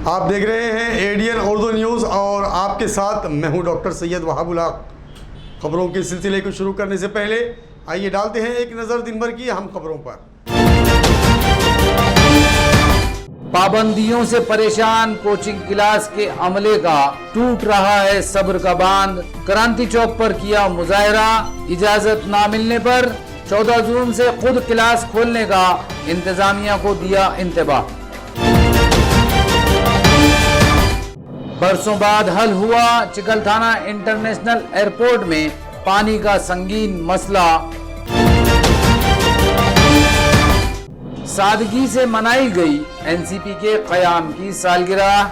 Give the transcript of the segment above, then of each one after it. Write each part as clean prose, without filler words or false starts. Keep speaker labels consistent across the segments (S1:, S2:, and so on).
S1: आप देख रहे हैं एडीएन उर्दू न्यूज़ और आपके साथ मैं हूं डॉक्टर सैयद वहाबुल हक। खबरों के सिलसिले को शुरू करने से पहले आइए डालते हैं एक नज़र दिन भर की अहम खबरों पर।
S2: पाबंदियों से परेशान कोचिंग क्लास के अमले का टूट रहा है सब्र का बांध। क्रांति चौक पर किया मुजाहरा, इजाजत ना मिलने पर 14 जून से खुद क्लास खोलने का इंतजामिया को दिया इंतबाह। बरसों बाद हल हुआ चिकलथाना इंटरनेशनल एयरपोर्ट में पानी का संगीन मसला। सादगी से मनाई गई एनसीपी के क़याम की सालगिरह।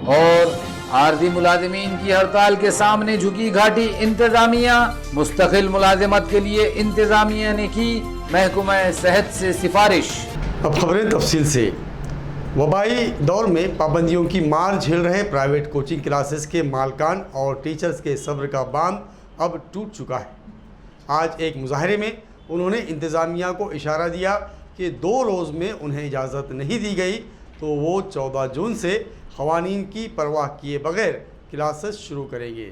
S2: और आरजी मुलाजिमीन की हड़ताल के सामने झुकी घाटी इंतजामिया। मुस्तकिल मुलाजिमत के लिए इंतजामिया ने की महकमा सेहत से सिफारिश।
S1: अब खबरें तफसील से। वबाई दौर में पाबंदियों की मार झेल रहे प्राइवेट कोचिंग क्लासेस के मालकान और टीचर्स के सब्र का बांध अब टूट चुका है। आज एक मुजाहरे में उन्होंने इंतज़ामिया को इशारा दिया कि 2 रोज़ में उन्हें इजाज़त नहीं दी गई तो वो 14 जून से क़वानीन की परवाह किए बगैर क्लासेस शुरू करेंगे।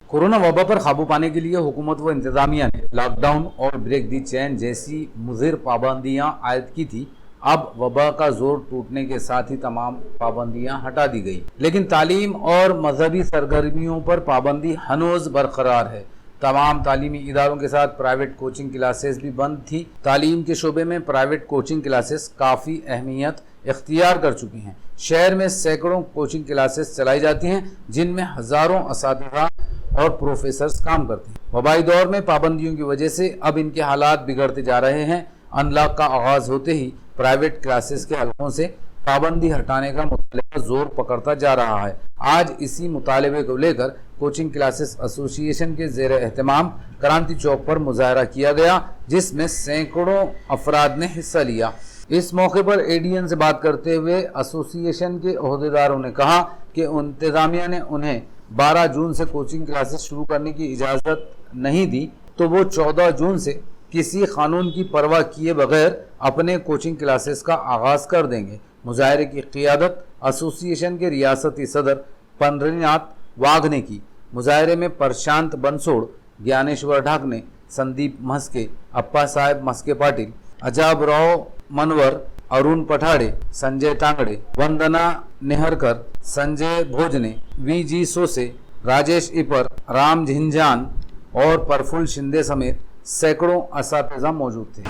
S2: कोरोना वबा पर काबू पाने के लिए हुकूमत व इंतजामिया ने लॉकडाउन और ब्रेक दी चैन जैसी मुज़िर पाबंदियाँ आयद की थी। अब वबा का जोर टूटने के साथ ही तमाम पाबंदियां हटा दी गई, लेकिन तालीम और मजहबी सरगर्मियों पर पाबंदी हनोज बरकरार है। तमाम तालीमी इदारों के साथ प्राइवेट कोचिंग क्लासेस भी बंद थी। तालीम के शोबे में प्राइवेट कोचिंग क्लासेस काफ़ी अहमियत इख्तियार कर चुकी हैं। शहर में सैकड़ों कोचिंग क्लासेस चलाई जाती हैं जिनमें हज़ारों असातिज़ा और प्रोफेसर्स काम करते हैं। वबाई दौर में पाबंदियों की वजह से अब इनके हालात बिगड़ते जा रहे हैं। अनलॉक का आगाज़ होते ही प्राइवेट क्लासेस के हलकों से पाबंदी हटाने का मुतालिबा जोर पकड़ता जा रहा है। आज इसी मुतालिबे को लेकर कोचिंग क्लासेस एसोसिएशन के ज़ेर एहतमाम क्रांति चौक पर मुजाहरा किया गया, जिसमें सैकड़ों अफराद ने हिस्सा लिया। इस मौके पर एडीएन से बात करते हुए एसोसिएशन के ओहदेदारों ने कहा कि इंतजामिया ने उन्हें 12 जून से कोचिंग क्लासेस शुरू करने की इजाज़त नहीं दी तो वो 14 जून से किसी कानून की परवाह किए बगैर अपने कोचिंग क्लासेस का आगाज़ कर देंगे। मुजाहरे की क़ियादत एसोसिएशन के रियासती सदर पंद्रीनाथ वाघ ने की। मुजाहरे में प्रशांत बंसोड़, ज्ञानेश्वर ढाकने, संदीप मस्के, अप्पा साहेब मस्के पाटिल, अजाब राव मनवर, अरुण पठाड़े, संजय टांगड़े, वंदना नेहरकर, संजय भोजने, वीजी सोसे, राजेश इपर, राम झिंझान और प्रफुल्ल शिंदे समेत सैकड़ों असातिज़ा मौजूद थे।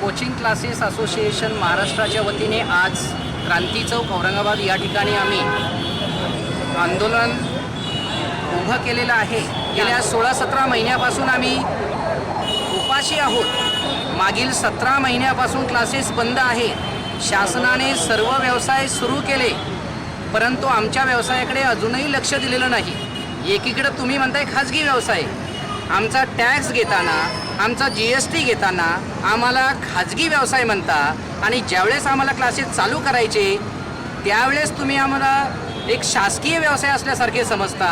S3: कोचिंग क्लासेस असोसिएशन महाराष्ट्राच्या वतीने आज क्रांती चौक औरंगाबाद या ठिकाणी आम्ही आंदोलन उभं केलेलं आहे। गेल्या 16-17 महिन्यापासून आम्ही उपाशी आहोत। मागील 17 महिन्यापासून क्लासेस बंद आहेत। शासनाने सर्व व्यवसाय सुरू केले, परंतु आमच्या व्यवसायाकडे अजूनही लक्ष दिलेलं नाही। एकीकडे तुम्ही म्हणताय खाजगी व्यवसाय, आमचा टॅक्स घेताना, आमचा GST घेताना आम्हाला खाजगी व्यवसाय म्हणता आणि ज्यावेळेस आम्हाला क्लासेस चालू करायचे त्यावेळेस तुम्ही आम्हाला एक शासकीय व्यवसाय असल्यासारखे समजता।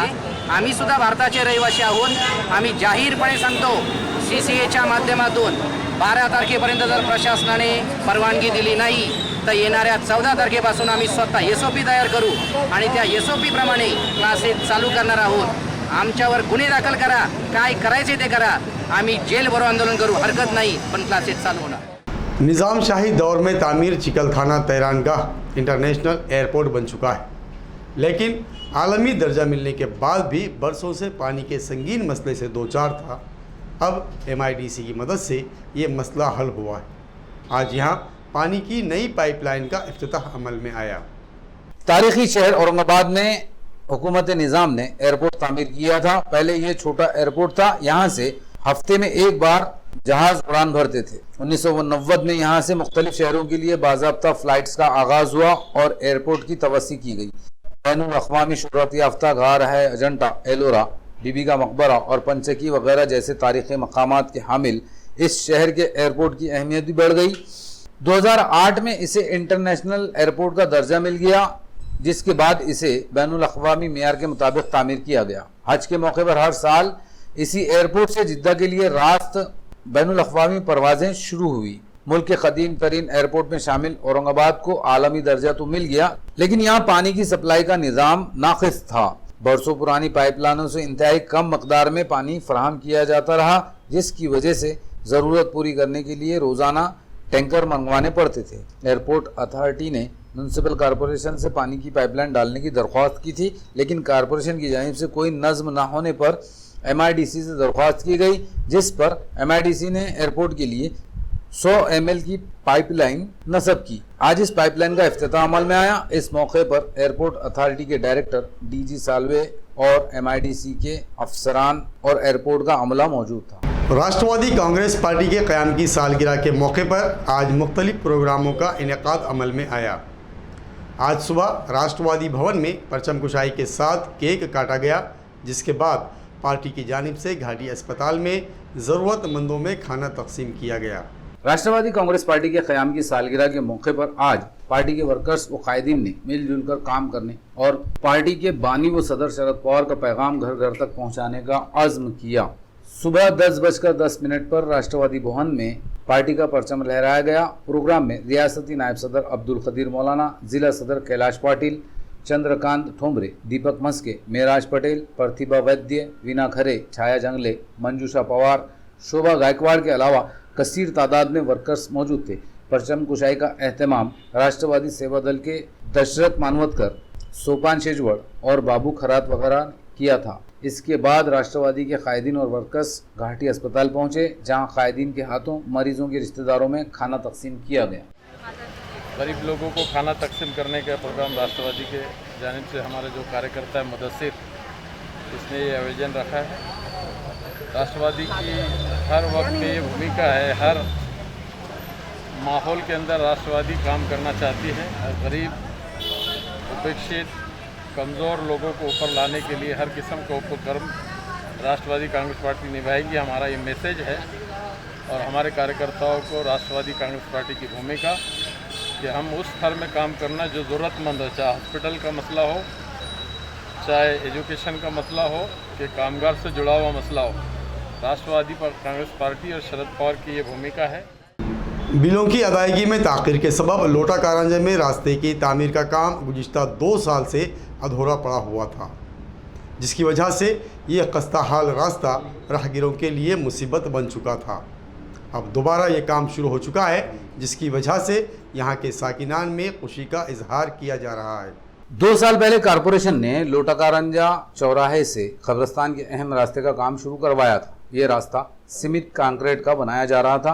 S3: आम्ही सुद्धा भारताचे रहिवासी आहोत। आम्ही जाहीरपणे सांगतो, CCAच्या माध्यमातून 12 तारखेपर्यंत जर प्रशासनाने परवानगी दिली नाही तर येणाऱ्या 14 तारखेपासून आम्ही स्वतः SOP तयार करू आणि त्या SOP प्रमाणे क्लासेस चालू करणार आहोत। आमच्यावर गुन्हे दाखल करा, काय करायचे ते करा, आम्ही जेल भरो आंदोलन करू, हरकत नाही, पण क्लासेस चालू होणार।
S1: निज़ाम शाही दौर में तामीर चिकलथाना तैरानगाह इंटरनेशनल एयरपोर्ट बन चुका है, लेकिन आलमी दर्जा मिलने के बाद भी बरसों से पानी के संगीन मसले से दो चार था। अब MIDC की मदद से ये मसला हल हुआ है। आज यहाँ पानी की नई पाइपलाइन का इफ्तिताह अमल में आया।
S2: तारीखी शहर औरंगाबाद में हुकूमत निज़ाम ने एयरपोर्ट तामीर किया था। पहले ये छोटा एयरपोर्ट था, यहाँ से हफ्ते में एक बार जहाज उड़ान भरते थे। 1990 में यहाँ से मुख्तलिफ शहरों के लिए बाज़ाब्ता फ़्लाइट्स का आगाज़ हुआ और एयरपोर्ट की तवस्सी की गई। बैनुल अक़वामी शोहरत याफ्ता गार है अजंता, एलोरा, बीबी का मकबरा और पंचकी वगैरह जैसे तारीख़ी मकामात के हामिल इस शहर के एयरपोर्ट की अहमियत भी बढ़ गई। 2008 में इसे इंटरनेशनल एयरपोर्ट का दर्जा मिल गया, जिसके बाद इसे बैनुल अक़वामी मेयार के मुताबिक तामीर किया गया। हज के मौके पर हर साल इसी एयरपोर्ट से जिद्दा के लिए रास्त बैनुल अक़वामी परवाजें शुरू हुई। मुल्क के कदीम तरीन एयरपोर्ट में शामिल औरंगाबाद को आलमी दर्जा तो मिल गया, लेकिन यहाँ पानी की सप्लाई का निज़ाम नाक़िस था। बरसों पुरानी पाइपलाइनों से इंतहाई कम मकदार में पानी फराहम किया जाता रहा, जिसकी वजह से ज़रूरत पूरी करने के लिए रोज़ाना टैंकर मंगवाने पड़ते थे। एयरपोर्ट अथॉरिटी ने म्यूनसिपल कॉरपोरेशन से पानी की पाइपलाइन डालने की दरख्वास्त की थी, लेकिन कॉरपोरेशन की जानिब से कोई नज़्म न होने पर MIDC से दरख्वास्त की गई, जिस पर MIDC ने एयरपोर्ट के लिए 100 ml की पाइपलाइन नस्ब की। आज इस पाइपलाइन का इफ्तिताह अमल में आया। इस मौके पर एयरपोर्ट अथॉरिटी के डायरेक्टर DG सालवे और MIDC के अफसरान और एयरपोर्ट का अमला मौजूद था।
S1: राष्ट्रवादी कांग्रेस पार्टी के क़याम की सालगिरह के मौके पर आज मुख्तलिफ प्रोग्रामों का इनेकाद अमल में आया। आज सुबह राष्ट्रवादी भवन में परचम कुशाई के साथ केक काटा गया, जिसके बाद पार्टी की जानिब से घाटी अस्पताल में ज़रूरतमंदों में खाना तकसीम किया गया।
S2: राष्ट्रवादी कांग्रेस पार्टी के क़याम की सालगिरह के मौके पर आज पार्टी के वर्कर्स व कायदीन ने मिलजुल कर काम करने और पार्टी के बानी व सदर शरद पवार का पैगाम घर घर तक पहुंचाने का अज़्म किया। सुबह 10:10 पर राष्ट्रवादी भवन में पार्टी का परचम लहराया गया। प्रोग्राम में रियासती नायब सदर अब्दुल कदीर मौलाना, जिला सदर कैलाश पाटिल, चंद्रकांत ठोंबरे, दीपक मस्के, मेराज पटेल, प्रतिभा वैद्य, वीना खरे, छाया जंगले, मंजूषा पवार, शोभा गायकवाड़ के अलावा कसीर तादाद में वर्कर्स मौजूद थे। परचम कुशाई का एहतमाम राष्ट्रवादी सेवा दल के दशरथ मानवतकर, सोपान शेजवड़ और बाबू खरात वगैरह किया था। इसके बाद राष्ट्रवादी के कायदीन और वर्कर्स घाटी अस्पताल पहुंचे, जहां कायदीन के हाथों मरीजों के रिश्तेदारों में खाना तकसीम किया गया।
S4: गरीब लोगों को खाना तकसीम करने का प्रोग्राम राष्ट्रवादी के जानिब से हमारे जो कार्यकर्ता है मुदस्सिर, इसने ये आयोजन रखा है। राष्ट्रवादी की हर वक्त में ये भूमिका है, हर माहौल के अंदर राष्ट्रवादी काम करना चाहती है और गरीब, उपेक्षित, कमज़ोर लोगों को ऊपर लाने के लिए हर किस्म का उपक्रम राष्ट्रवादी कांग्रेस पार्टी निभाएगी। हमारा ये मैसेज है और हमारे कार्यकर्ताओं को राष्ट्रवादी कांग्रेस पार्टी की भूमिका कि हम उस स्तर में काम करना जो ज़रूरतमंद हो, चाहे हॉस्पिटल का मसला हो, चाहे एजुकेशन का मसला हो, कि कामगार से जुड़ा हुआ मसला हो। राष्ट्रवादी कांग्रेस पार्टी और शरद पवार की ये भूमिका है।
S1: बिलों की अदायगी में ताख़ीर के सबब लोटा कारंजे में रास्ते की तामीर का काम गुज़िश्ता 2 साल से अधूरा पड़ा हुआ था, जिसकी वजह से ये खस्ता हाल रास्ता राहगीरों के लिए मुसीबत बन चुका था। अब दोबारा ये काम शुरू हो चुका है, जिसकी वजह से यहाँ के साकिनान में खुशी का इजहार किया जा रहा है।
S2: 2 साल पहले कारपोरेशन ने लोटा कारंजा चौराहे से कब्रिस्तान के अहम रास्ते का काम शुरू करवाया था। ये रास्ता सीमेंट कंक्रीट का बनाया जा रहा था।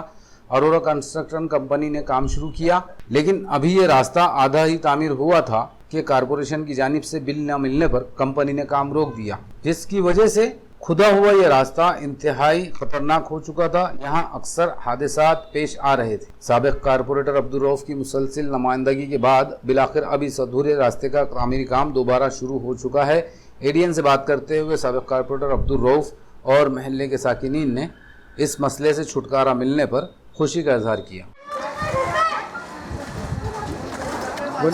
S2: अरोरा कंस्ट्रक्शन कंपनी ने काम शुरू किया, लेकिन अभी ये रास्ता आधा ही तामीर हुआ था कि कारपोरेशन की जानिब से बिल न मिलने पर कंपनी ने काम रोक दिया, जिसकी वजह से खुदा हुआ ये रास्ता इंतहाई खतरनाक हो चुका था। यहाँ अक्सर हादसात पेश आ रहे थे। साबिक कारपोरेटर अब्दुल रऊफ की मुसलसिल नुमाइंदगी के बाद बिलाखिर अब इस अधूरे रास्ते का तामीरी काम दोबारा शुरू हो चुका है। ADN से बात करते हुए साबिक कारपोरेटर अब्दुल रऊफ और महल्ले के साकिनीन ने इस मसले से छुटकारा मिलने पर खुशी का इजहार किया।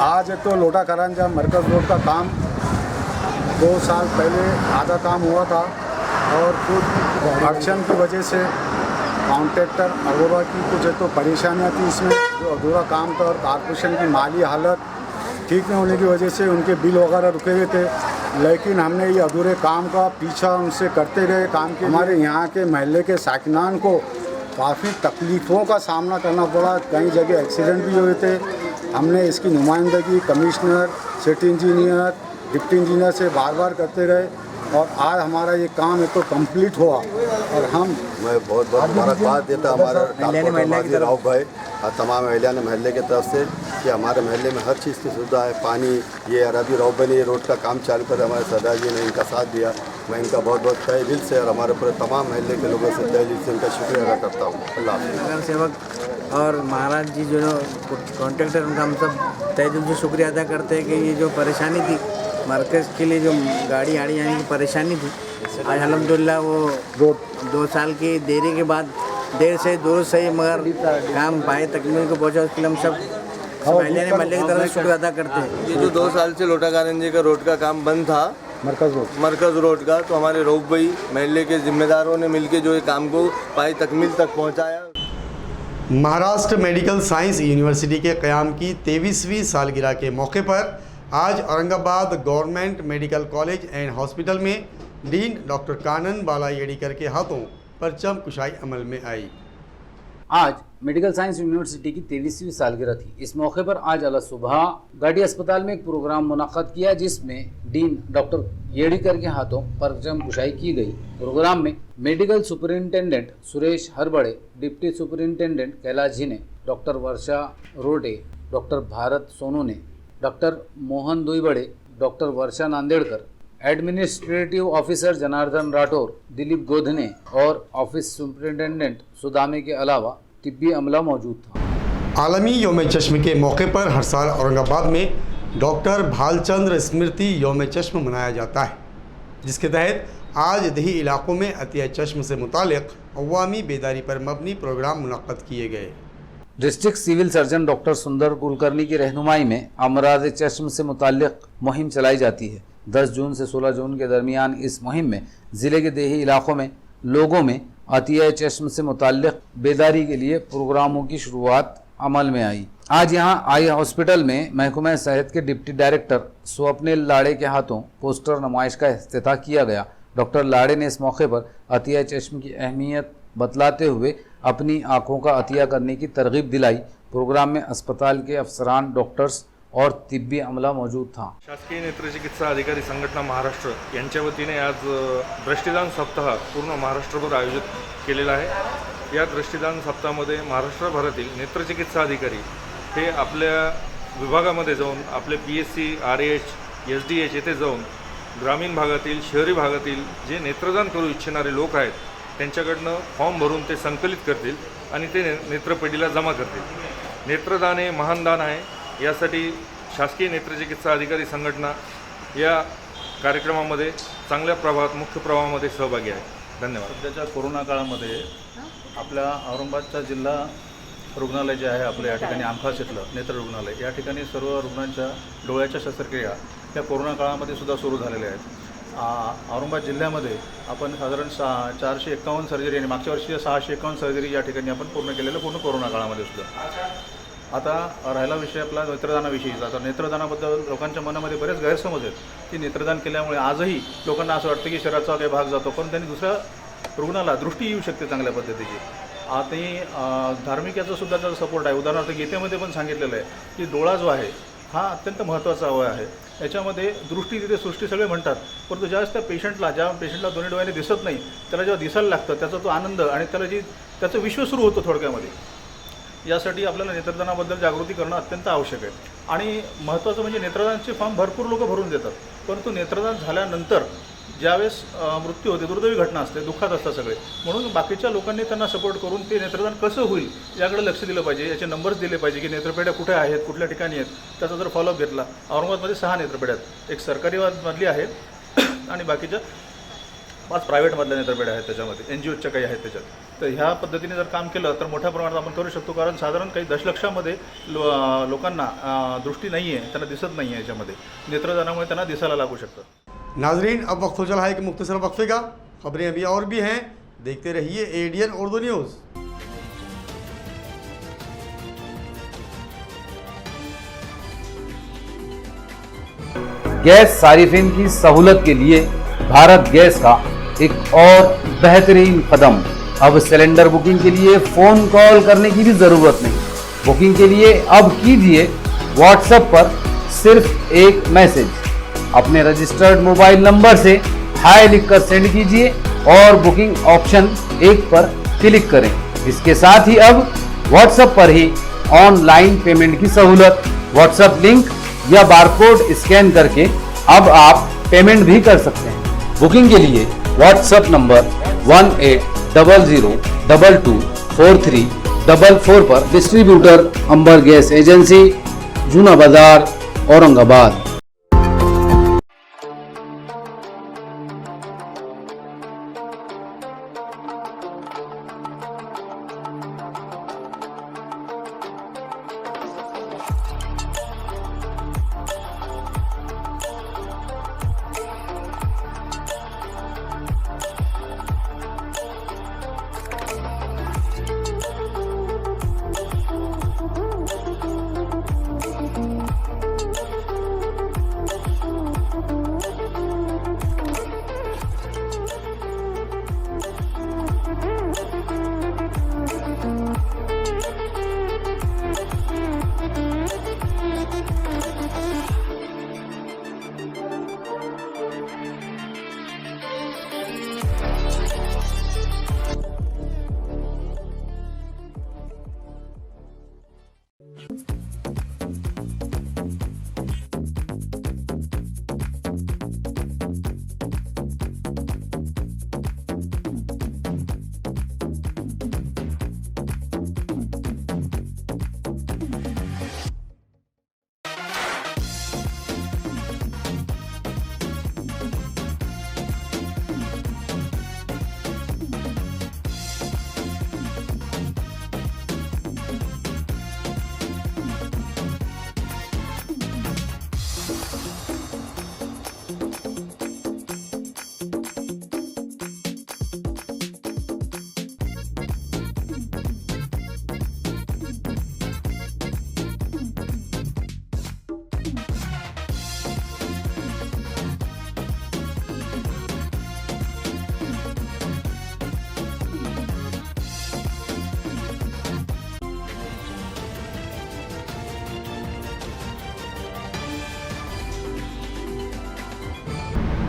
S5: आज तो लोटा कारंजा मरकज़ रोड का काम 2 साल पहले आधा काम हुआ था और कुछ अड़चन की वजह से कॉन्ट्रैक्टर अरोरा की कुछ तो परेशानियाँ थी इसमें, जो अधूरा काम था, और कारपोरेशन की माली हालत ठीक नहीं होने की वजह से उनके बिल वगैरह रुके हुए थे। लेकिन हमने ये अधूरे काम का पीछा उनसे करते रहे काम के। हमारे यहाँ के महल्ले के साकिनान को काफ़ी तकलीफ़ों का सामना करना पड़ा, कई जगह एक्सीडेंट भी हुए थे। हमने इसकी नुमाइंदगी commissioner, city engineer, deputy engineer से बार बार करते रहे और आज हमारा ये काम है तो कंप्लीट हुआ। और मैं बहुत बहुत मुबारकबाद देता हमारे डॉक्टर राव भाई और तमाम अहलियान महल्ले की तरफ से कि हमारे महल्ले में हर चीज़ की सुविधा है। पानी, ये अरबी राव भाई ने ये रोड का काम चालू कर हमारे सरदार जी ने इनका साथ दिया। मैं इनका बहुत बहुत तहे दिल से और हमारे पूरे तमाम महल्ले के लोगों से तहे दिल से इनका शुक्रिया अदा करता हूँ। अल्लाह
S6: नगर सेवक और महाराज जी जो कॉन्ट्रैक्टर, उनका हम सब तहे दिल से शुक्रिया अदा करते हैं कि ये जो परेशानी थी मार्केट के लिए, जो गाड़ी आड़ी आने की परेशानी थी, आज अल्हम्दुलिल्लाह वो रोड 2 साल की देरी के बाद देर से दुरुस्त सही मगर काम पाए तकमील को पहुँचा, उसके लिए हम सब महल्ले की तरफ से शुक्रिया अदा करते हैं।
S7: ये जो 2 साल से लोटा कारंजे का रोड का काम बंद था, मरकज़ रोड का, तो हमारे रऊफ भाई महल्ले के जिम्मेदारों ने मिलकर जो ये काम को पाए तकमील तक पहुँचाया।
S1: महाराष्ट्र मेडिकल साइंस यूनिवर्सिटी के क़याम की 23वीं सालगिरह के मौके पर आज Aurangabad government medical college and hospital में डीन डॉक्टर कानन बाला येडीकर के हाथों परचम कुशाई अमल में आई।
S2: आज मेडिकल साइंस यूनिवर्सिटी की 23वीं सालगिरह थी। इस मौके पर आज अला सुबह गाड़ी अस्पताल में एक प्रोग्राम मुनक्कद किया जिसमें डीन डॉक्टर येडीकर के हाथों परचम कुशाई की गई। प्रोग्राम में medical superintendent Suresh Harbade, deputy superintendent Kailash ji ने, डॉक्टर वर्षा रोटे, डॉक्टर भारत सोनू ने, doctor Mohan Duibade, doctor Varsha Nandedkar, administrative officer Janardan Rathore, Dilip Godhne और ऑफिस सुपरिंटेंडेंट सुदामे के अलावा तिब्बी अमला मौजूद था।
S1: आलमी योम चश्म के मौके पर हर साल औरंगाबाद में डॉक्टर भालचंद्र स्मृति योम चश्म मनाया जाता है, जिसके तहत आज दही इलाकों में अतिया चश्म से मुतालिक अवामी बेदारी पर मबनी प्रोग्राम मुनक्कद किए गए।
S2: डिस्ट्रिक्ट सिविल सर्जन डॉक्टर सुंदर कुलकर्णी की रहनुमाई में अमराज चश्म से मुतालिक मुहिम चलाई जाती है। 10 जून से 16 जून के दरमियान इस मुहिम में ज़िले के देही इलाकों में लोगों में अतिया चश्म से मुताल्लिक़ बेदारी के लिए प्रोग्रामों की शुरुआत अमल में आई। आज यहां आई हॉस्पिटल में महकमा सेहत के डिप्टी डायरेक्टर स्वप्निल लाड़े के हाथों पोस्टर नुमाइश का इफ्तिताह किया गया। डॉक्टर लाड़े ने इस मौके पर अतिया चश्म की अहमियत बतलाते हुए अपनी आँखों का अतिया करने की तरगीब दिलाई। प्रोग्राम में अस्पताल के अफसरान, डॉक्टर्स और तिब्बी अमला मौजूद था।
S8: शासकीय नेत्रचिकित्सा अधिकारी संघटना महाराष्ट्र यांच्या वतीने आज दृष्टिदान सप्ताह पूर्ण महाराष्ट्रभर आयोजित केलेला आहे। या दृष्टिदान सप्ताहामध्ये महाराष्ट्रभरातील नेत्रचिकित्सा अधिकारी हे आपल्या विभागामध्ये जाऊन आपले PSC, RH, SDH येथे जाऊन ग्रामीण भागातील, शहरी भागातील जे नेत्रदान करू इच्छिणारे लोक आहेत त्यांच्याकडनं फॉर्म भरून ते संकलित करतील आणि ते नेत्रपेढीला जमा करतील। नेत्रदान हे महान दान आहे। यासाठी शासकीय नेत्रचिकित्सा अधिकारी संघटना या कार्यक्रमामध्ये चांगल्या प्रभावात, मुख्य प्रवाहामध्ये सहभागी आहे। धन्यवाद।
S9: सध्याच्या कोरोना काळामध्ये आपल्या औरंगाबादचा जिल्हा रुग्णालय जे आहे आपलं या ठिकाणी आमखास इथलं नेत्र रुग्णालय, या ठिकाणी सर्व रुग्णांच्या डोळ्याच्या शस्त्रक्रिया त्या कोरोना काळामध्ये सुद्धा सुरू झालेल्या आहेत। औरंगाबाद जिल्ह्यामध्ये आपण साधारण 451 सर्जरी आणि मागच्या वर्षी 651 सर्जरी या ठिकाणी आपण पूर्ण केलेलं पूर्ण कोरोना काळामध्ये सुद्धा। आता राहिला विषय आपला नेत्रदानाविषयीचा। आता नेत्रदानाबद्दल लोकांच्या मनामध्ये बरेच गैरसमज आहेत की नेत्रदान केल्यामुळे आजही लोकांना असं वाटतं की शरीराचा काही भाग जातो, पण त्यांनी दुसऱ्या रुग्णाला दृष्टी येऊ शकते चांगल्या पद्धतीची। आता धार्मिक याचा सुद्धा त्याचा सपोर्ट आहे। उदाहरणार्थ गीतेमध्ये पण सांगितलेलं आहे की डोळा जो आहे हा अत्यंत महत्त्वाचा अवयव आहे। याच्यामध्ये दृष्टी तिथे सृष्टी सगळे म्हणतात, परंतु ज्यावेळेस ज्या पेशंटला दोन्ही डोळ्याने दिसत नाही त्याला जेव्हा दिसायला लागतं त्याचा तो आनंद आणि त्याचं विश्व सुरू होतं थोडक्यामध्ये। यासाठी आपल्याला नेत्रदानाबद्दल जागृती करणं अत्यंत आवश्यक आहे। आणि महत्त्वाचं म्हणजे नेत्रदानाचे फॉर्म भरपूर लोक भरून देतात, परंतु नेत्रदान झाल्यानंतर ज्यावेळेस मृत्यू होते, दुर्दैवी घटना असते, दुःखात असतात सगळे, म्हणून बाकीच्या लोकांनी त्यांना सपोर्ट करून ते नेत्रदान कसं होईल याकडे लक्ष दिलं पाहिजे। याचे नंबर्स दिले पाहिजे की नेत्रपेढ्या कुठे आहेत, कुठल्या ठिकाणी आहेत, त्याचा जर फॉलोअप घेतला। औरंगाबादमध्ये 6 नेत्रपेढ्या आहेत, एक सरकारीमधली आहे आणि बाकीच्या 5 प्रायव्हेटमधल्या नेत्रपेढ्या आहेत, त्याच्यामध्ये NGOच्या काही आहेत त्याच्यात। तर ह्या पद्धतीने जर काम केलं तर मोठ्या प्रमाणात आपण करू शकतो, कारण साधारण काही दशलक्षामध्ये लोकांना दृष्टी नहीं है, त्यांना दिसत नहीं है। याच्यामध्ये नेत्रदानामुळे त्यांना दिसायला लागू शकतं।
S1: नाजरीन, अब वक्त हो चला है एक मुख्तसर वक्फे का। खबरें अभी और भी हैं, देखते रहिए ADN उर्दू न्यूज़।
S2: गैस सारिफिन की सहूलत के लिए भारत गैस का एक और बेहतरीन कदम। अब सिलेंडर बुकिंग के लिए फ़ोन कॉल करने की भी ज़रूरत नहीं। बुकिंग के लिए अब कीजिए व्हाट्सएप पर सिर्फ एक मैसेज। अपने रजिस्टर्ड मोबाइल नंबर से हाय लिखकर सेंड कीजिए और बुकिंग ऑप्शन 1 पर क्लिक करें। इसके साथ ही अब व्हाट्सएप पर ही ऑनलाइन पेमेंट की सहूलत। व्हाट्सएप लिंक या बारकोड स्कैन करके अब आप पेमेंट भी कर सकते हैं। बुकिंग के लिए व्हाट्सएप नंबर 1800224344 पर। डिस्ट्रीब्यूटर अंबर गैस एजेंसी, जूना बाजार, औरंगाबाद।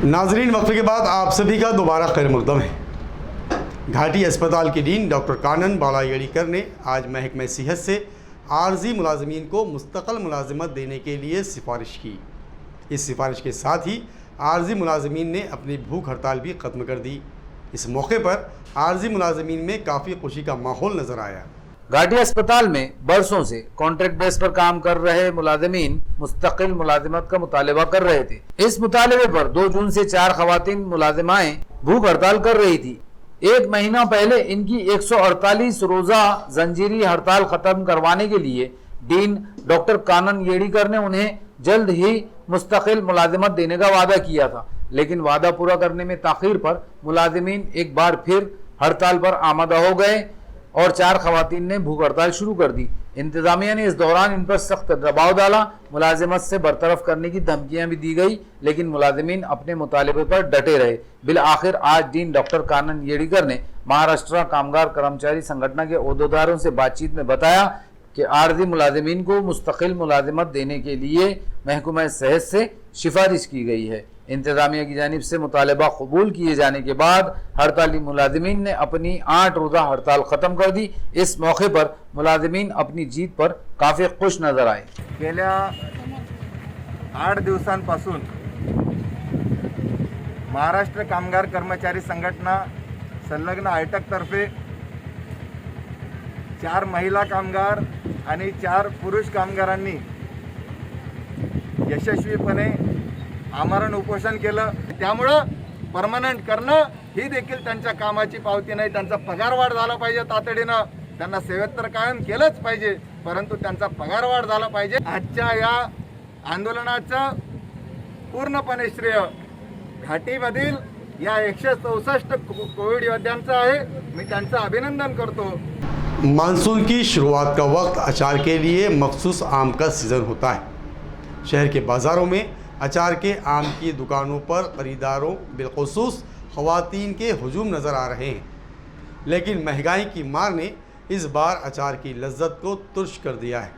S1: नाजरीन, वक्फे के बाद आप सभी का दोबारा खैर मकदम है। घाटी अस्पताल के डीन डॉक्टर कानन बाला येड़ीकर ने आज महकमे सेहत से आर्जी मुलाजमीन को मुस्तकिल मुलाजिमत देने के लिए सिफारिश की। इस सिफारिश के साथ ही आर्जी मुलाजमीन ने अपनी भूख हड़ताल भी ख़त्म कर दी। इस मौके पर आर्जी मुलाजमीन में काफ़ी खुशी का माहौल नज़र आया।
S2: घाटी अस्पताल में बरसों से कॉन्ट्रैक्ट बेस पर काम कर रहे मुलाजिमीन मुस्तकिल मुलाजिमत का मुतालबा कर रहे थे। इस मुतालबे पर 2 जून से 4 खवातीन मुलाजिमाएं भूख हड़ताल कर रही थी। 1 महीना पहले इनकी 148 रोजा जंजीरी हड़ताल खत्म करवाने के लिए डीन डॉक्टर कानन येड़ीकर ने उन्हें जल्द ही मुस्तकिल मुलाजिमत देने का वादा किया था, लेकिन वादा पूरा करने में ताखीर पर मुलाजिमीन एक बार फिर हड़ताल पर आमादा हो गए और 4 खवातीन ने भूख हड़ताल शुरू कर दी। इंतजामिया ने इस दौरान इन पर सख्त दबाव डाला, मुलाजिमत से बरतरफ करने की धमकियां भी दी गई, लेकिन मुलाजिमीन अपने मुतालबे पर डटे रहे। बिल आखिर आज डीन डॉक्टर कानन येड़ीकर ने महाराष्ट्र कामगार कर्मचारी संगठन के ओहदेदारों से बातचीत में बताया कि आर्जी मुलाजिमीन को मुस्तकिल मुलाजिमत देने के लिए महकमा सेहत से सिफारिश की गई है। इंतजामिया की जानिब से मुतालबा कबूल किए जाने के बाद हड़ताली मुलाजिमीन ने अपनी 8 रोज़ा हड़ताल ख़त्म कर दी। इस मौके पर मुलाजिमीन अपनी जीत पर काफ़ी खुश नजर आए।
S10: गेल्या 8 दिवसांपासून महाराष्ट्र कामगार कर्मचारी संघटना संलग्न आयटक तर्फे 4 महिला कामगार आणि 4 पुरुष कामगारांनी यशस्वीपणे आमरण उपोषण केलं। त्यामुळं परमनंट करणं ही देखील त्यांच्या कामाची पावती नाही। त्यांचा पगारवाढ झाला पाहिजे तातडीनं, त्यांना सेवेत तर कायम केलंच पाहिजे, परंतु त्यांचा पगारवाढ झाला पाहिजे। आजच्या या आंदोलनाचं पूर्णपणे श्रेय घाटीमधील या 164 कोविड योद्ध्यांचं आहे। मी त्यांचं अभिनंदन करतो।
S1: मानसून की शुरुआत का वक्त अचार के लिए मखसूस आम का सीज़न होता है। शहर के बाज़ारों में अचार के आम की दुकानों पर ख़रीदारों बिलखुसूस ख़वातीन के हुजूम नज़र आ रहे हैं, लेकिन महंगाई की मार ने इस बार अचार की लज्जत को तुर्श कर दिया है।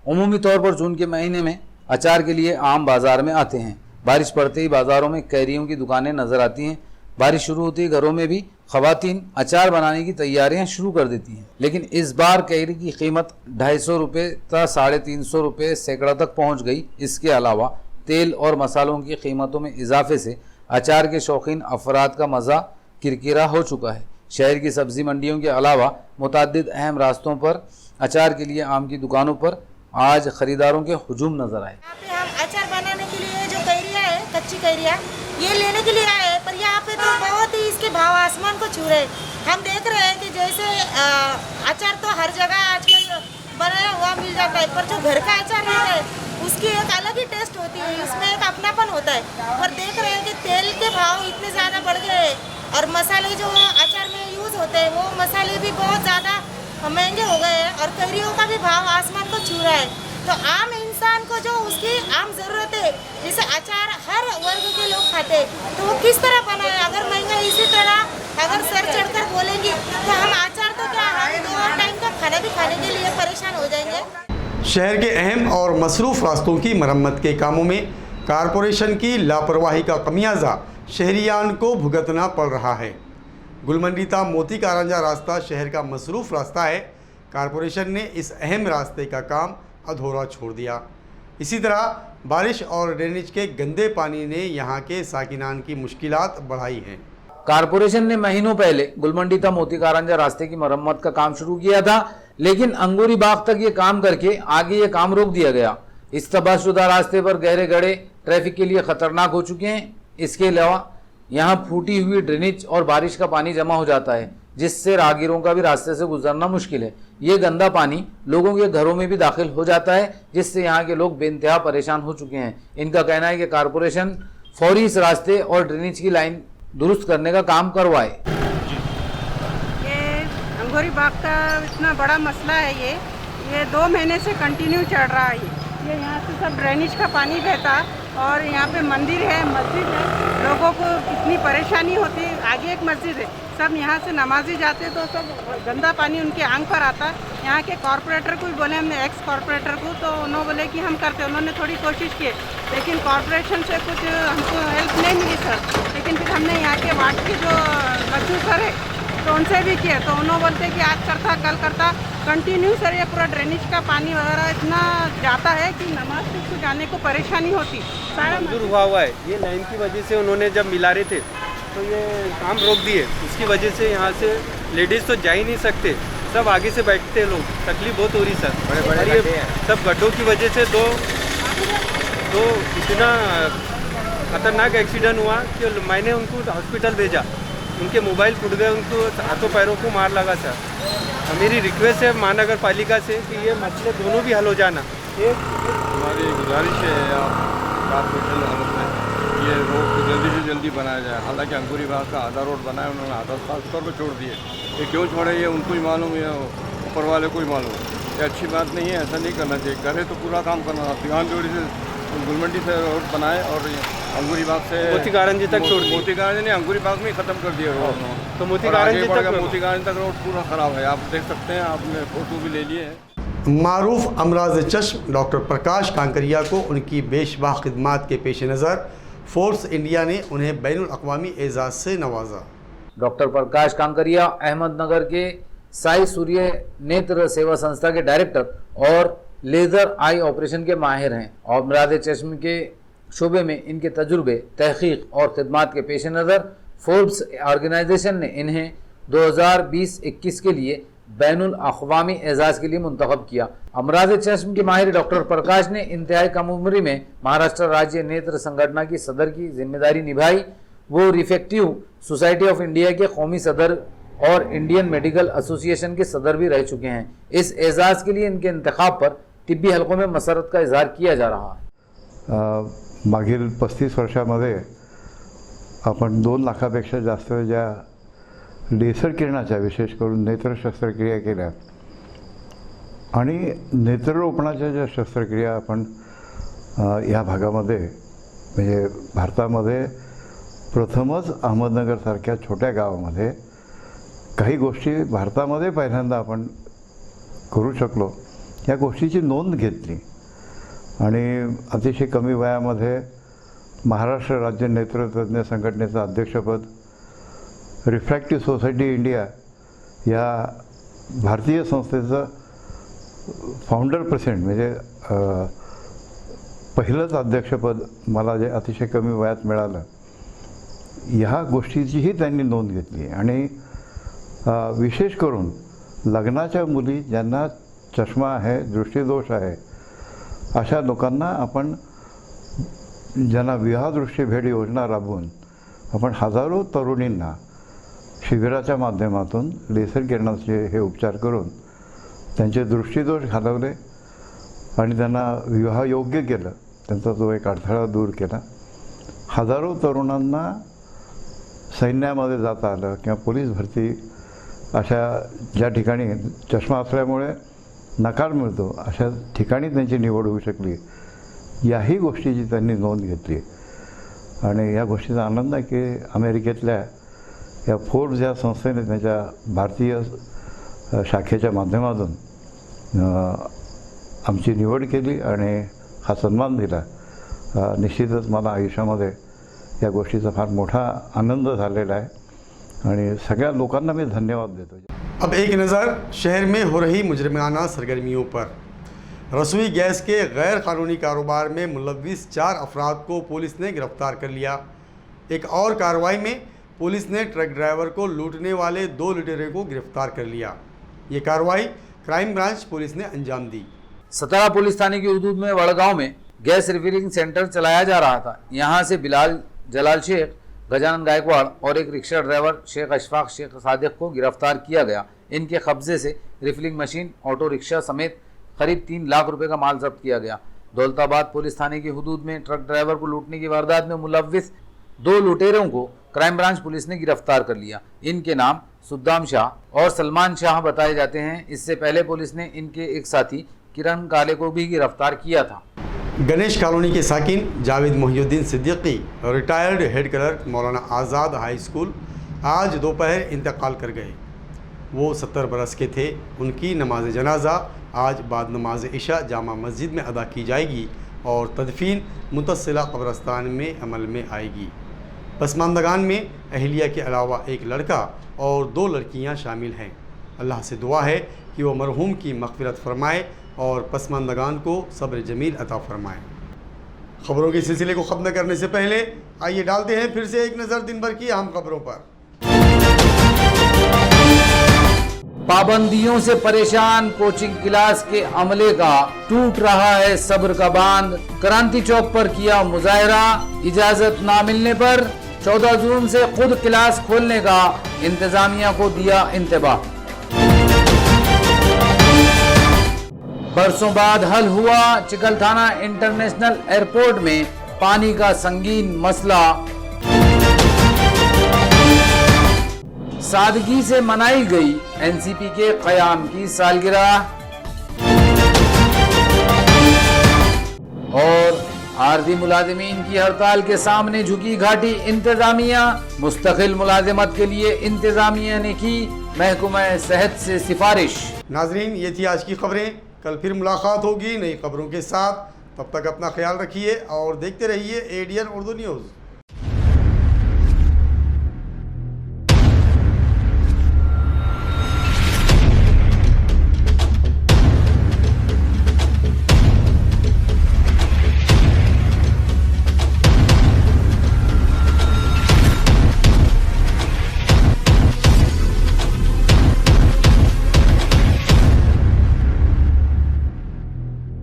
S2: उमूमी तौर पर जून के महीने में अचार के लिए आम बाज़ार में आते हैं। बारिश पड़ते ही बाज़ारों में कैरियों की दुकानें नज़र आती हैं। बारिश शुरू होती ही घरों में भी ख़वातीन अचार बनाने की तैयारियां शुरू कर देती हैं, लेकिन इस बार कैरी की कीमत 250 रुपये तक 350 रुपये सैकड़ा तक पहुँच गई। इसके अलावा तेल और मसालों की कीमतों में इजाफे से अचार के शौकीन अफराद का मज़ा किरकिरा हो चुका है। शहर की सब्ज़ी मंडियों के अलावा मुतअद्दिद अहम रास्तों पर अचार के लिए आम की दुकानों पर आज ख़रीदारों के हुजूम नज़र आए।
S11: यहाँ पे हम अचार बनाने के लिए जो कैरियाँ है, कच्ची कैरियाँ, ये लेने के लिए आए हैं, पर यहाँ पे तो बहुत ही इसके भाव आसमान को छू रहे। हम देख रहे हैं कि जैसे अचार तो हर जगह आजकल बनाया हुआ मिल जाता है, पर जो घर का अचार रहता है उसकी एक अलग ही टेस्ट होती है, उसमें एक अपनापन होता है। पर देख रहे हैं कि तेल के भाव इतने ज़्यादा बढ़ गए और मसाले जो अचार में यूज़ होते हैं वो मसाले भी बहुत ज़्यादा महंगे हो गए हैं और कैरियों का भी भाव आसमान को छू रहा है। तो आम इंसान को जो उसकी आम ज़रूरत है, जैसे अचार हर वर्ग के लोग खाते हैं, तो वो किस तरह बनाए? अगर महंगाई इसी तरह अगर सर चढ़कर बोलेंगी तो हम अचार तो क्या, हम 2 टाइम का खाना भी खाने के लिए परेशान हो जाएंगे।
S1: शहर के अहम और मसरूफ़ रास्तों की मरम्मत के कामों में कारपोरेशन की लापरवाही का खमियाजा शहरियान को भुगतना पड़ रहा है। गुलमंडीता मोती कारंजा रास्ता शहर का मसरूफ़ रास्ता है। कारपोरेशन ने इस अहम रास्ते का काम अधूरा छोड़ दिया। इसी तरह बारिश और ड्रेनेज के गंदे पानी ने यहाँ के साकिनान की मुश्किलात बढ़ाई हैं।
S2: कारपोरेशन ने महीनों पहले गुलमंडीता मोती कारंजा रास्ते की मरम्मत का काम शुरू किया था, लेकिन अंगूरी बाग तक ये काम करके आगे ये काम रोक दिया गया। इस तबाहशुदा रास्ते पर गहरे गड्ढे ट्रैफिक के लिए खतरनाक हो चुके हैं। इसके अलावा यहाँ फूटी हुई ड्रेनेज और बारिश का पानी जमा हो जाता है, जिससे राहगीरों का भी रास्ते से गुजरना मुश्किल है। ये गंदा पानी लोगों के घरों में भी दाखिल हो जाता है, जिससे यहाँ के लोग बेइंतहा परेशान हो चुके हैं। इनका कहना है कि कारपोरेशन फौरी इस रास्ते और ड्रेनेज की लाइन दुरुस्त करने का काम करवाए।
S12: ये अंगूरी बाग का इतना बड़ा मसला है, ये 2 महीने से कंटिन्यू चल रहा है।
S11: ये यहाँ से सब ड्रेनेज का पानी बहता और यहाँ पे मंदिर है, मस्जिद है, लोगों को इतनी परेशानी होती। आगे एक मस्जिद है, सब यहाँ से नमाजी जाते तो सब गंदा पानी उनके आंख पर आता। यहाँ के कॉरपोरेटर को भी बोले हमने, एक्स कॉरपोरेटर को, तो उन्होंने बोले कि हम करते। उन्होंने थोड़ी कोशिश की लेकिन कॉरपोरेशन से कुछ हमको हेल्प नहीं मिली सर। लेकिन फिर हमने यहाँ के वार्ड के जो बच्चू सर है तो उनसे भी किए, तो उन्होंने बोलते कि आज करता कल करता। कंटिन्यू सर ये पूरा ड्रेनेज का पानी वगैरह इतना जाता है कि नमाज को जाने को परेशानी होती। सारा
S12: मंजूर हुआ है, ये लाइन की वजह से उन्होंने जब मिला रहे थे तो ये काम रोक दिए। उसकी वजह से यहाँ से लेडीज़ तो जा ही नहीं सकते, सब आगे से बैठते लोग, तकलीफ बहुत हो रही सर। बड़े बड़े ये सब गड्ढों की वजह से दो इतना खतरनाक एक्सीडेंट हुआ कि मैंने उनको हॉस्पिटल भेजा। उनके मोबाइल टूट गए, उनको हाथों पैरों को मार लगा सर। मेरी रिक्वेस्ट है महानगर पालिका से कि ये मसले दोनों भी हल हो जाना।
S4: हमारी गुजारिश है आप कॉर्पोरेशन में ये रोड को जल्दी से जल्दी बनाया जाए। हालांकि अंकुरी बाग का आधा रोड बनाया, उन्होंने आधा साफ तौर पर छोड़ दिए। ये क्यों छोड़े ये उनको ही मालूम, या ऊपर वाले को ही मालूम। ये अच्छी बात नहीं है, ऐसा नहीं करना चाहिए। करे तो पूरा काम करना। दिवान जोड़ी से गुलमंडी से रोड बनाए और अंगूरी बाग से
S12: मोतीगारंजी तक छोड़ दिया।
S4: मोतीगारंजी ने अंगूरी बाग में ही खत्म कर दिया रोड,
S12: तो मोतीगारंजी
S4: तक रोड पूरा खराब है। आप देख सकते हैं, आपने फोटो भी ले लिए हैं।
S1: मारूफ अमराज चश्म डॉक्टर प्रकाश कांकरिया को उनकी बेशबा खिदमात के पेश नज़र फोर्ब्स इंडिया ने उन्हें बैनुल अक़वामी एजाज़ से नवाजा।
S2: डॉक्टर प्रकाश कांकरिया अहमदनगर के साई सूर्य नेत्र सेवा संस्था के डायरेक्टर और लेज़र आई ऑपरेशन के माहिर हैं। और अमराज चश्म के शोबे में इनके तजुर्बे, तहकीक और खिदमात के पेश नज़र फोर्ब्स ऑर्गेनाइजेशन ने इन्हें 2020-21 के लिए बैनुल अक़वामी एजाज़ के लिए मुंतखब किया। अमराज चश्म के माहिर डॉक्टर प्रकाश ने इंतहाई कम उम्री में महाराष्ट्र राज्य नेत्र संगठन की सदर की जिम्मेदारी निभाई। वो रिफेक्टिव सोसाइटी ऑफ इंडिया के कौमी सदर और इंडियन मेडिकल एसोसिएशन के सदर भी रह चुके हैं। इस एजाज़ के लिए इनके इंतखाब पर तिब्बी हलकों में मसरत का इजहार किया जा रहा है।
S5: मागील 35 वर्षामध्ये आपण 2 लाखापेक्षा जास्त ज्या लेसर किरणाच्या विशेष करून नेत्र शस्त्रक्रिया केल्या आणि नेत्ररोपणाच्या ज्या शस्त्रक्रिया आपण या भागामध्ये म्हणजे भारतामध्ये प्रथमच अहमदनगरसारख्या छोट्या गावामध्ये काही गोष्टी भारतामध्ये पहिल्यांदा आपण करू शकलो, या गोष्टीची नोंद घेतली आणि अतिशय कमी वयामध्ये महाराष्ट्र राज्य नेत्रतज्ञ संघटनेचं अध्यक्षपद, रिफ्रॅक्टिव्ह सोसायटी इंडिया या भारतीय संस्थेचं फाउंडर प्रेसिडेंट म्हणजे पहिलंच अध्यक्षपद मला जे अतिशय कमी वयात मिळालं, ह्या गोष्टीचीही त्यांनी नोंद घेतली। आणि विशेष करून लग्नाच्या मुली ज्यांना चष्मा आहे, दृष्टिदोष आहे, अशा लोकांना आपण ज्यांना विवाहदृष्टी भेट योजना राबवून आपण हजारो तरुणींना शिबिराच्या माध्यमातून लेसर किरणाचे हे उपचार करून त्यांचे दृष्टिदोष घालवले आणि त्यांना विवाहयोग्य केलं, त्यांचा जो एक अडथळा दूर केला। हजारो तरुणांना सैन्यामध्ये जाता आलं किंवा पोलीस भरती अशा ज्या ठिकाणी चष्मा असल्यामुळे नकार मिळतो अशा ठिकाणी त्यांची निवड होऊ शकली, याही गोष्टीची त्यांनी नोंद घेतली। आणि या गोष्टीचा आनंद आहे की अमेरिकेतल्या या फोर्ब्स या संस्थेने त्यांच्या भारतीय शाखेच्या माध्यमातून आमची निवड केली आणि हा सन्मान दिला। निश्चितच मला आयुष्यामध्ये या गोष्टीचा फार मोठा आनंद झालेला आहे आणि सगळ्या लोकांना मी धन्यवाद देतो।
S1: अब एक नज़र शहर में हो रही मुजरिमाना सरगर्मियों पर। रसोई गैस के गैर कानूनी कारोबार में मुलव्विस 4 अफराद को पुलिस ने गिरफ्तार कर लिया। एक और कार्रवाई में पुलिस ने ट्रक ड्राइवर को लूटने वाले 2 लुटेरों को गिरफ्तार कर लिया। ये कार्रवाई क्राइम ब्रांच पुलिस ने अंजाम दी।
S2: सतारा पुलिस थाने की हदूद में वड़गांव में गैस रिफिलिंग सेंटर चलाया जा रहा था। यहाँ से बिलाल जलाल शेख, गजानन गायकवाड़ और एक रिक्शा ड्राइवर शेख अशफाक शेख सादिक को गिरफ्तार किया गया। इनके कब्जे से रिफिलिंग मशीन, ऑटो रिक्शा समेत करीब 3 लाख रुपए का माल जब्त किया गया। दौलताबाद पुलिस थाने की हदूद में ट्रक ड्राइवर को लूटने की वारदात में मुलव्विस 2 लुटेरों को क्राइम ब्रांच पुलिस ने गिरफ्तार कर लिया। इनके नाम सुद्दाम शाह और सलमान शाह बताए जाते हैं। इससे पहले पुलिस ने इनके एक साथी किरण काले को भी गिरफ्तार किया था।
S1: गणेश कॉलोनी के साकिन Javed Mohiuddin Siddiqui, retired head clerk Maulana Azad high school, आज दोपहर इंतकाल कर गए। वो 70 बरस के थे। उनकी नमाज जनाजा आज बाद नमाज इशा जामा मस्जिद में अदा की जाएगी और तदफीन मुतसिला कब्रस्तान में अमल में आएगी। पसमानदगान में अहलिया के अलावा एक लड़का और 2 लड़कियां शामिल हैं। अल्लाह से दुआ है कि वो मरहूम की मग़फ़िरत फरमाए और पसमानदगान को सब्र जमील अता फरमाए। खबरों के सिलसिले को ख़त्म करने से पहले आइए डालते हैं फिर से एक नज़र दिन भर की अहम खबरों पर।
S2: पाबंदियों से परेशान कोचिंग क्लास के अमले का टूट रहा है सब्र का बांध। क्रांति चौक पर किया मुजाहरा। इजाजत ना मिलने पर 14 जून से खुद क्लास खोलने का इंतजामिया को दिया इंतबाह। बरसों बाद हल हुआ चिकलथाना इंटरनेशनल एयरपोर्ट में पानी का संगीन मसला। सादगी से मनाई गई एनसीपी के क़याम की सालगिरह। और आरजी मुलाजिमीन की हड़ताल के सामने झुकी घाटी इंतजामिया। मुस्तकिल मुलाजिमत के लिए इंतजामिया ने की महकमा सेहत से सिफारिश।
S1: नाजरीन, ये थी आज की खबरें। कल फिर मुलाकात होगी नई खबरों के साथ। तब तक अपना ख्याल रखिए और देखते रहिए एडीएन उर्दू न्यूज़।